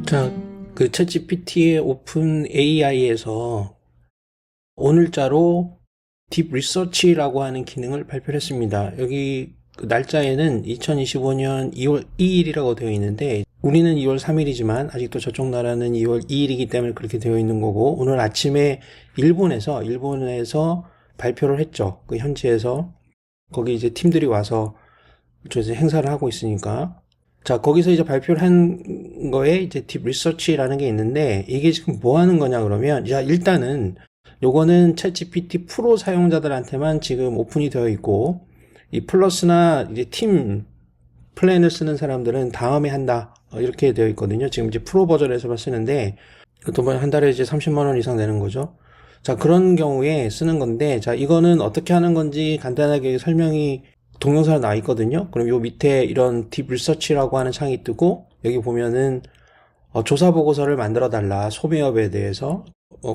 자, 그 챗GPT의 오픈 AI에서 오늘자로 딥 리서치라고 하는 기능을 발표했습니다. 여기 그 날짜에는 2025년 2월 2일이라고 되어 있는데 우리는 2월 3일이지만 아직도 저쪽 나라는 2월 2일이기 때문에 그렇게 되어 있는 거고, 오늘 아침에 일본에서 발표를 했죠. 그 현지에서 거기 이제 팀들이 와서 저 이제 행사를 하고 있으니까. 자, 거기서 이제 발표를 한 거에 이제 딥 리서치라는 게 있는데, 이게 지금 뭐 하는 거냐 그러면, 자, 일단은 요거는 챗GPT 프로 사용자들한테만 지금 오픈이 되어 있고, 이 플러스나 이제 팀 플랜을 쓰는 사람들은 다음에 한다, 이렇게 되어 있거든요. 지금 이제 프로 버전에서만 쓰는데, 그것도 한 달에 이제 30만 원 이상 되는 거죠. 자, 그런 경우에 쓰는 건데, 자, 이거는 어떻게 하는 건지 간단하게 설명이 동영상에 나와 있거든요. 그럼 요 밑에 이런 딥 리서치라고 하는 창이 뜨고, 여기 보면은 조사 보고서를 만들어 달라. 소매업에 대해서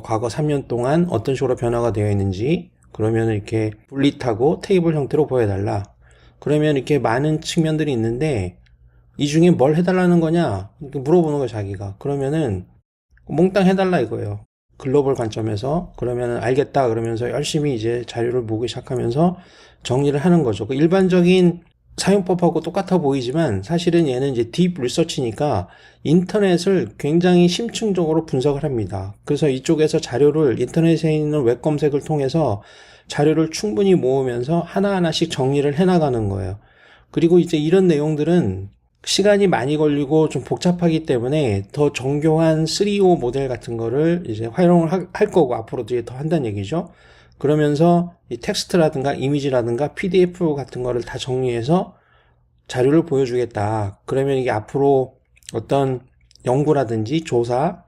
과거 3년 동안 어떤 식으로 변화가 되어 있는지, 그러면 이렇게 분리타고 테이블 형태로 보여달라. 그러면 이렇게 많은 측면들이 있는데 이 중에 뭘 해달라는 거냐 이렇게 물어보는 거예요, 자기가. 그러면은 몽땅 해달라 이거예요, 글로벌 관점에서. 그러면은 알겠다 그러면서 열심히 이제 자료를 보기 시작하면서 정리를 하는 거죠. 그 일반적인 사용법하고 똑같아 보이지만 사실은 얘는 이제 딥 리서치니까 인터넷을 굉장히 심층적으로 분석을 합니다. 그래서 이쪽에서 자료를 인터넷에 있는 웹 검색을 통해서 자료를 충분히 모으면서 하나하나씩 정리를 해나가는 거예요. 그리고 이제 이런 내용들은 시간이 많이 걸리고 좀 복잡하기 때문에 더 정교한 3O 모델 같은 거를 이제 활용을 할 거고, 앞으로도 이제 더 한다는 얘기죠. 그러면서 이 텍스트라든가 이미지라든가 PDF 같은 거를 다 정리해서 자료를 보여주겠다. 그러면 이게 앞으로 어떤 연구라든지 조사,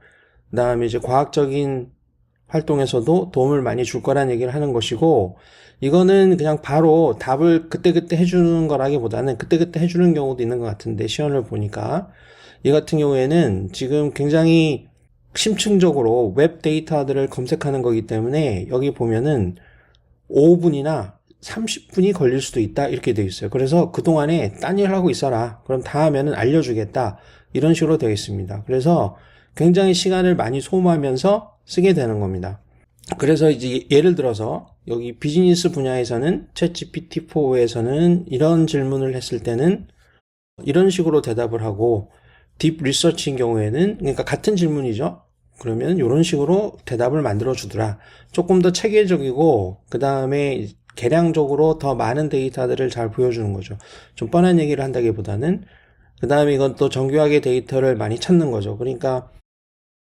그 다음에 이제 과학적인 활동에서도 도움을 많이 줄 거라는 얘기를 하는 것이고, 이거는 그냥 바로 답을 그때그때 해주는 거라기보다는 그때그때 해주는 경우도 있는 것 같은데, 시연을 보니까 이 같은 경우에는 지금 굉장히 심층적으로 웹 데이터들을 검색하는 거기 때문에 여기 보면은 5분이나 30분이 걸릴 수도 있다, 이렇게 되어 있어요. 그래서 그동안에 딴 일 하고 있어라, 그럼 다음에는 알려주겠다, 이런 식으로 되어 있습니다. 그래서 굉장히 시간을 많이 소모하면서 쓰게 되는 겁니다. 그래서 이제 예를 들어서 여기 비즈니스 분야에서는 챗GPT4에서는 이런 질문을 했을 때는 이런 식으로 대답을 하고, 딥 리서치인 경우에는 그러니까 같은 질문이죠. 그러면 이런 식으로 대답을 만들어 주더라. 조금 더 체계적이고 그 다음에 개량적으로 더 많은 데이터들을 잘 보여주는 거죠. 좀 뻔한 얘기를 한다기보다는. 그 다음에 이건 또 정교하게 데이터를 많이 찾는 거죠. 그러니까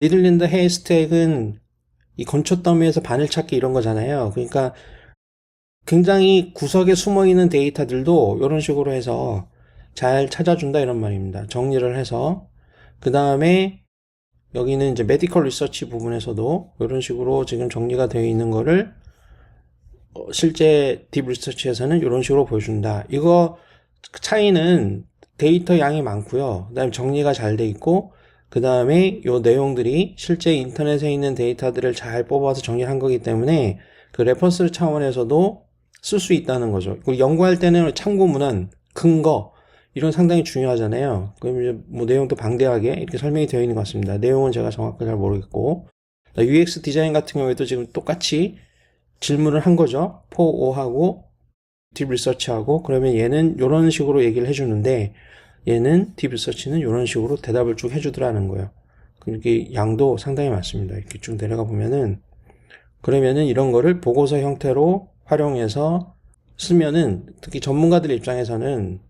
니들랜드 헤이스택은 이 건초 더미에서 바늘 찾기 이런 거잖아요. 그러니까 굉장히 구석에 숨어 있는 데이터들도 이런 식으로 해서 잘 찾아준다, 이런 말입니다. 정리를 해서. 그 다음에 여기는 이제 메디컬 리서치 부분에서도 이런 식으로 지금 정리가 되어 있는 거를 실제 딥 리서치에서는 이런 식으로 보여준다. 이거 차이는 데이터 양이 많고요. 그 다음에 정리가 잘 돼 있고, 그 다음에 이 내용들이 실제 인터넷에 있는 데이터들을 잘 뽑아서 정리한 거기 때문에 그 레퍼런스 차원에서도 쓸 수 있다는 거죠. 연구할 때는 참고문헌, 근거, 이런 상당히 중요하잖아요. 그럼 이제 뭐 내용도 방대하게 이렇게 설명이 되어 있는 것 같습니다. 내용은 제가 정확하게 잘 모르겠고, UX 디자인 같은 경우에도 지금 똑같이 질문을 한 거죠. 4O하고 딥 리서치하고. 그러면 얘는 이런 식으로 얘기를 해주는데, 얘는 딥 리서치는 이런 식으로 대답을 쭉 해주더라는 거예요. 이렇게 양도 상당히 많습니다. 이렇게 쭉 내려가 보면은, 그러면은 이런 거를 보고서 형태로 활용해서 쓰면은, 특히 전문가들 입장에서는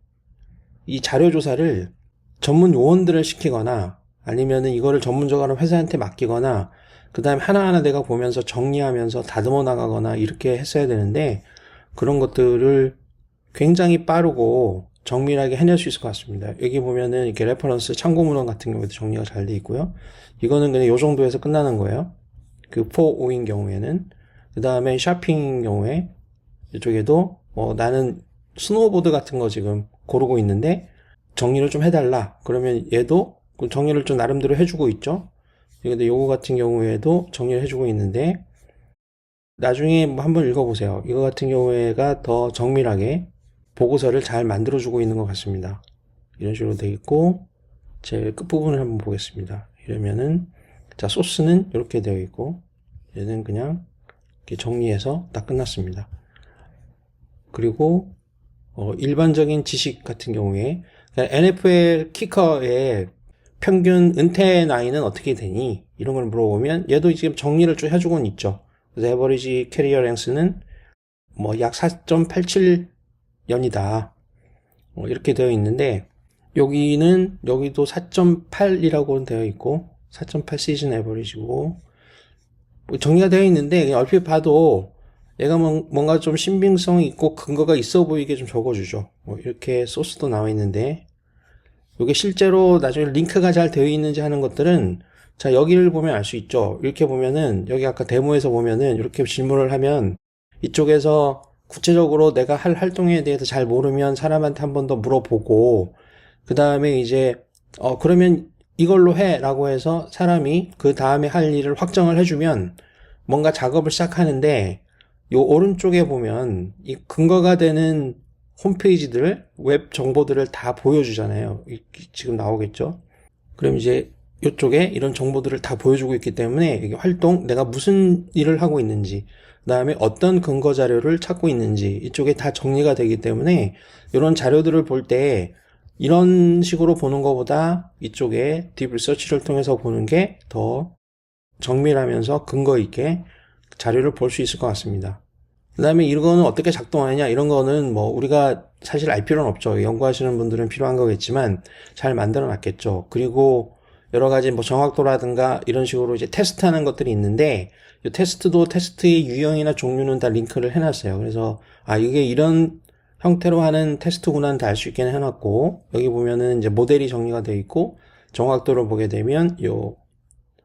이 자료 조사를 전문 요원들을 시키거나 아니면은 이거를 전문적으로 회사한테 맡기거나 그 다음에 하나하나 내가 보면서 정리하면서 다듬어 나가거나 이렇게 했어야 되는데, 그런 것들을 굉장히 빠르고 정밀하게 해낼 수 있을 것 같습니다. 여기 보면은 이렇게 레퍼런스 참고문헌 같은 경우에도 정리가 잘 돼 있고요. 이거는 그냥 요 정도에서 끝나는 거예요. 그 4O인 경우에는. 그 다음에 샤핑인 경우에 이쪽에도 나는 스노우보드 같은 거 지금 고르고 있는데 정리를 좀 해달라. 그러면 얘도 정리를 좀 나름대로 해주고 있죠. 근데 요거 같은 경우에도 정리를 해주고 있는데, 나중에 뭐 한번 읽어보세요. 이거 같은 경우에가 더 정밀하게 보고서를 잘 만들어주고 있는 것 같습니다. 이런 식으로 돼 있고, 제일 끝부분을 한번 보겠습니다. 이러면은, 자, 소스는 이렇게 되어 있고, 얘는 그냥 이렇게 정리해서 딱 끝났습니다. 그리고, 일반적인 지식 같은 경우에, NFL 키커의 평균 은퇴 나이는 어떻게 되니? 이런 걸 물어보면, 얘도 지금 정리를 쭉 해주고는 있죠. 그래서 에버리지 캐리어 랭스는 뭐 약 4.87년이다. 이렇게 되어 있는데, 여기도 4.8이라고 되어 있고, 4.8 시즌 에버리지고, 정리가 되어 있는데, 그냥 얼핏 봐도 얘가 뭔가 좀 신빙성 있고 근거가 있어 보이게 좀 적어주죠. 이렇게 소스도 나와 있는데, 이게 실제로 나중에 링크가 잘 되어 있는지 하는 것들은, 자, 여기를 보면 알 수 있죠. 이렇게 보면은, 여기 아까 데모에서 보면은, 이렇게 질문을 하면, 이쪽에서 구체적으로 내가 할 활동에 대해서 잘 모르면 사람한테 한 번 더 물어보고, 그 다음에 이제, 그러면 이걸로 해 라고 해서 사람이 그 다음에 할 일을 확정을 해주면 뭔가 작업을 시작하는데, 요 오른쪽에 보면 이 근거가 되는 홈페이지들, 웹 정보들을 다 보여주잖아요. 지금 나오겠죠? 그럼 이제 이쪽에 이런 정보들을 다 보여주고 있기 때문에 이게 활동, 내가 무슨 일을 하고 있는지, 그 다음에 어떤 근거 자료를 찾고 있는지 이쪽에 다 정리가 되기 때문에 이런 자료들을 볼 때 이런 식으로 보는 것보다 이쪽에 딥 리서치를 통해서 보는 게 더 정밀하면서 근거 있게 자료를 볼 수 있을 것 같습니다. 그 다음에 이거는 어떻게 작동하느냐, 이런 거는 뭐 우리가 사실 알 필요는 없죠. 연구하시는 분들은 필요한 거겠지만 잘 만들어 놨겠죠. 그리고 여러 가지 뭐 정확도라든가 이런 식으로 이제 테스트하는 것들이 있는데, 이 테스트도 테스트의 유형이나 종류는 다 링크를 해놨어요. 그래서 이게 이런 형태로 하는 테스트구나 다 알 수 있게 해놨고, 여기 보면은 이제 모델이 정리가 되어 있고, 정확도를 보게 되면 요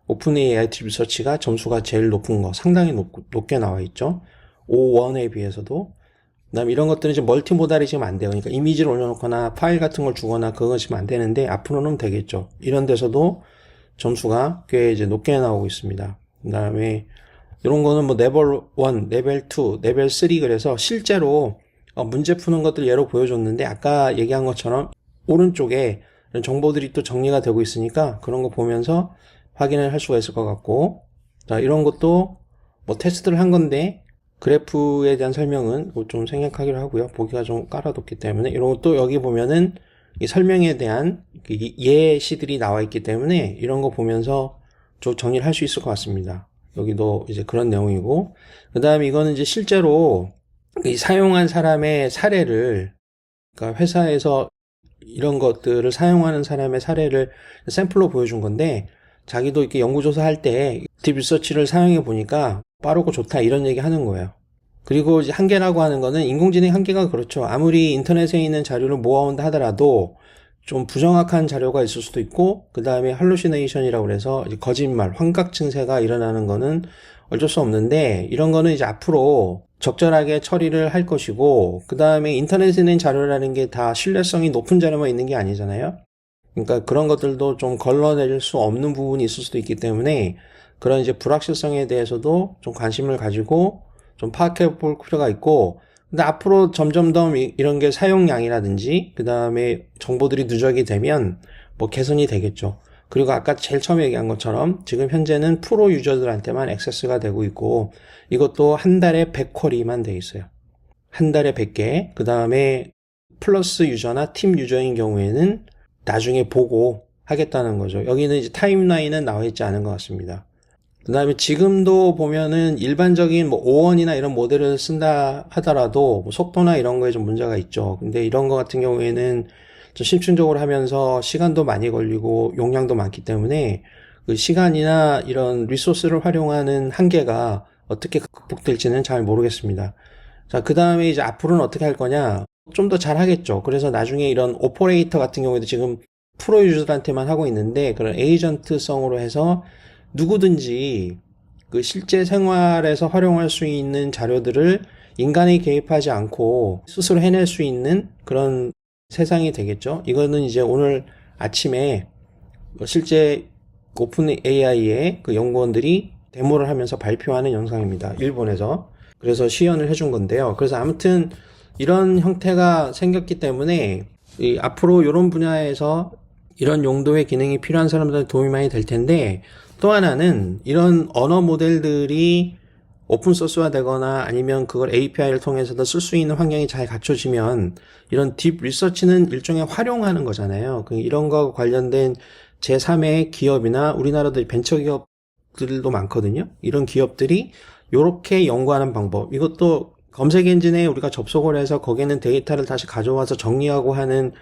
오픈 AI 딥 리서치가 점수가 제일 높은 거, 상당히 높게 나와 있죠. O1에 비해서도. 그다음 이런 것들은 이제 멀티모달이 지금 안 돼요. 그러니까 이미지를 올려놓거나 파일 같은 걸 주거나 그거 지금 안 되는데 앞으로는 되겠죠. 이런 데서도 점수가 꽤 이제 높게 나오고 있습니다. 그다음에 이런 거는 뭐 레벨 1, 레벨 2, 레벨 3 그래서 실제로 문제 푸는 것들 예로 보여줬는데 아까 얘기한 것처럼 오른쪽에 이런 정보들이 또 정리가 되고 있으니까 그런 거 보면서 확인을 할 수가 있을 것 같고, 자, 이런 것도 뭐 테스트를 한 건데 그래프에 대한 설명은 좀 생략하기로 하고요. 보기가 좀 깔아뒀기 때문에 이런 것도 여기 보면은 이 설명에 대한 예시들이 나와 있기 때문에 이런 거 보면서 좀 정리를 할 수 있을 것 같습니다. 여기도 이제 그런 내용이고, 그 다음에 이거는 이제 실제로 이 사용한 사람의 사례를, 그러니까 회사에서 이런 것들을 사용하는 사람의 사례를 샘플로 보여준 건데, 자기도 이렇게 연구조사 할 때 딥 리서치를 사용해 보니까 빠르고 좋다 이런 얘기 하는 거예요. 그리고 이제 한계라고 하는 거는 인공지능 한계가 그렇죠. 아무리 인터넷에 있는 자료를 모아온다 하더라도 좀 부정확한 자료가 있을 수도 있고, 그 다음에 할루시네이션이라고 그래서 이제 거짓말, 환각 증세가 일어나는 거는 어쩔 수 없는데, 이런 거는 이제 앞으로 적절하게 처리를 할 것이고, 그 다음에 인터넷에 있는 자료라는 게 다 신뢰성이 높은 자료만 있는 게 아니잖아요. 그러니까 그런 것들도 좀 걸러낼 수 없는 부분이 있을 수도 있기 때문에 그런 이제 불확실성에 대해서도 좀 관심을 가지고 좀 파악해 볼 필요가 있고, 근데 앞으로 점점 더 이런 게 사용량이라든지 그 다음에 정보들이 누적이 되면 뭐 개선이 되겠죠. 그리고 아까 제일 처음에 얘기한 것처럼 지금 현재는 프로 유저들한테만 액세스가 되고 있고, 이것도 한 달에 100쿼리만 돼 있어요. 한 달에 100개. 그 다음에 플러스 유저나 팀 유저인 경우에는 나중에 보고 하겠다는 거죠. 여기는 이제 타임라인은 나와 있지 않은 것 같습니다. 그 다음에 지금도 보면은 일반적인 뭐 O1이나 이런 모델을 쓴다 하더라도 뭐 속도나 이런 거에 좀 문제가 있죠. 근데 이런 거 같은 경우에는 좀 심층적으로 하면서 시간도 많이 걸리고 용량도 많기 때문에 그 시간이나 이런 리소스를 활용하는 한계가 어떻게 극복될지는 잘 모르겠습니다. 자, 그 다음에 이제 앞으로는 어떻게 할 거냐? 좀 더 잘 하겠죠. 그래서 나중에 이런 오퍼레이터 같은 경우에도 지금 프로 유저들한테만 하고 있는데, 그런 에이전트성으로 해서 누구든지 그 실제 생활에서 활용할 수 있는 자료들을 인간이 개입하지 않고 스스로 해낼 수 있는 그런 세상이 되겠죠. 이거는 이제 오늘 아침에 실제 오픈 AI의 그 연구원들이 데모를 하면서 발표하는 영상입니다. 일본에서. 그래서 시연을 해준 건데요. 그래서 아무튼 이런 형태가 생겼기 때문에 앞으로 이런 분야에서 이런 용도의 기능이 필요한 사람들한테 도움이 많이 될 텐데, 또 하나는 이런 언어 모델들이 오픈소스화 되거나 아니면 그걸 API를 통해서도 쓸 수 있는 환경이 잘 갖춰지면 이런 딥 리서치는 일종의 활용하는 거잖아요. 이런 거 관련된 제3의 기업이나 우리나라도 벤처 기업들도 많거든요. 이런 기업들이 이렇게 연구하는 방법, 이것도 검색 엔진에 우리가 접속을 해서 거기에는 데이터를 다시 가져와서 정리하고 하는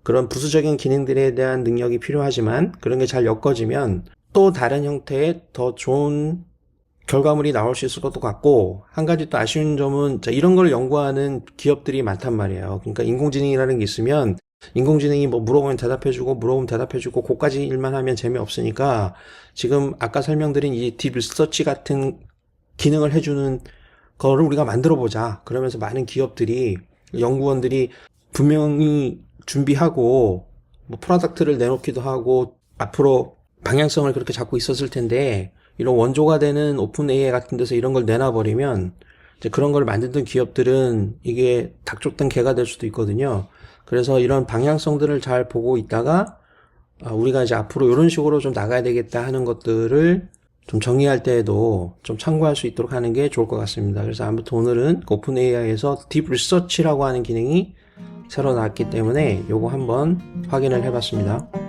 그런 부수적인 기능들에 대한 능력이 필요하지만, 그런 게 잘 엮어지면 또 다른 형태의 더 좋은 결과물이 나올 수 있을 것도 같고, 한 가지 또 아쉬운 점은 이런 걸 연구하는 기업들이 많단 말이에요. 그러니까 인공지능이라는 게 있으면 인공지능이 뭐 물어보면 대답해주고 물어보면 대답해주고 그까지 일만 하면 재미없으니까, 지금 아까 설명드린 이 딥 리서치 같은 기능을 해주는 거를 우리가 만들어 보자, 그러면서 많은 기업들이, 연구원들이 분명히 준비하고 뭐 프로덕트를 내놓기도 하고 앞으로 방향성을 그렇게 잡고 있었을 텐데, 이런 원조가 되는 오픈 AI 같은 데서 이런 걸 내놔버리면 이제 그런 걸 만들던 기업들은 이게 닭 쫓던 개가 될 수도 있거든요. 그래서 이런 방향성들을 잘 보고 있다가 우리가 이제 앞으로 이런 식으로 좀 나가야 되겠다 하는 것들을 좀 정리할 때에도 좀 참고할 수 있도록 하는 게 좋을 것 같습니다. 그래서 아무튼 오늘은 오픈 AI에서 딥 리서치라고 하는 기능이 새로 나왔기 때문에 요거 한번 확인을 해봤습니다.